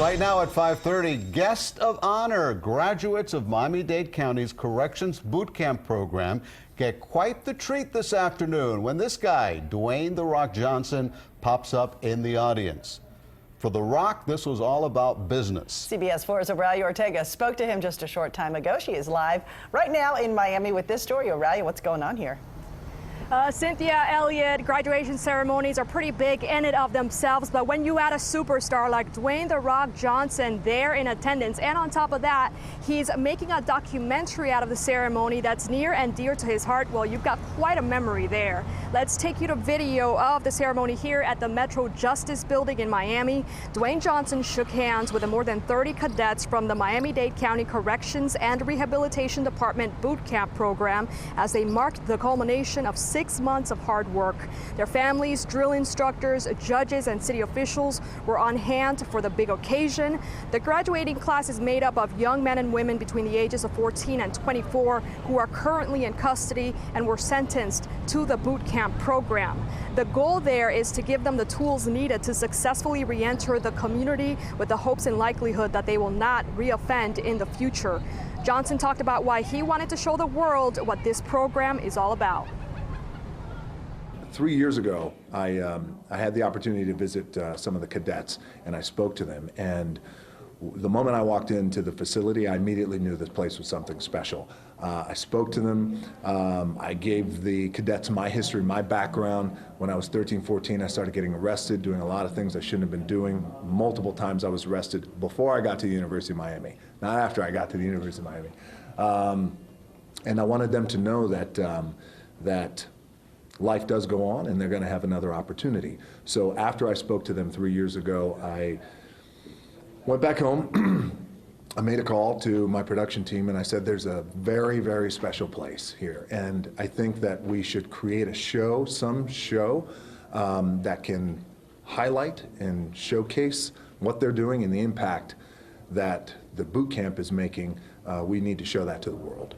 Right now at 5:30, guest of honor, graduates of Miami-Dade County's Corrections Boot Camp program get quite the treat this afternoon when this guy, Dwyane "The Rock" Johnson, pops up in the audience. For The Rock, this was all about business. CBS 4's Aurelia Ortega spoke to him just a short time ago. She is live right now in Miami with this story. Aurelia, what's going on here? Cynthia, Elliott, graduation ceremonies are pretty big in and of themselves, but when you add a superstar like Dwyane "The Rock" Johnson there in attendance, and on top of that, he's making a documentary out of the ceremony that's near and dear to his heart, well, you've got quite a memory there. Let's take you to video of the ceremony here at the Metro Justice Building in Miami. Dwyane Johnson shook hands with the more than 30 cadets from the Miami-Dade County Corrections and Rehabilitation Department Boot Camp program as they marked the culmination of 6 months of hard work. Their families, drill instructors, judges, and city officials were on hand for the big occasion. The graduating class is made up of young men and women between the ages of 14 and 24 who are currently in custody and were sentenced to the boot camp program. The goal there is to give them the tools needed to successfully re-enter the community with the hopes and likelihood that they will not re-offend in the future. Johnson talked about why he wanted to show the world what this program is all about. 3 years ago, I had the opportunity to visit some of the cadets, and I spoke to them. And the moment I walked into the facility, I immediately knew this place was something special. I spoke to them. I gave the cadets my history, my background. When I was 13, 14, I started getting arrested, doing a lot of things I shouldn't have been doing. Multiple times I was arrested before I got to the University of Miami, not after I got to the University of Miami. And I wanted them to know that life does go on, and they're going to have another opportunity. So after I spoke to them 3 years ago, I went back home. I made a call to my production team, and I said, there's a very, very special place here. And I think that we should create a show, some show, that can highlight and showcase what they're doing and the impact that the boot camp is making. We need to show that to the world.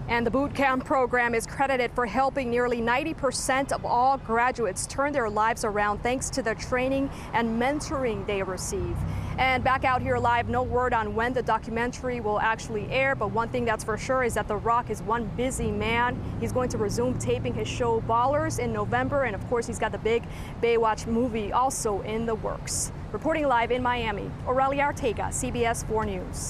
And the boot camp program is credited for helping nearly 90% of all graduates turn their lives around thanks to the training and mentoring they receive. And back out here live, no word on when the documentary will actually air, but one thing that's for sure is that The Rock is one busy man. He's going to resume taping his show Ballers in November, and of course he's got the big Baywatch movie also in the works. Reporting live in Miami, Aurelia Ortega, CBS 4 News.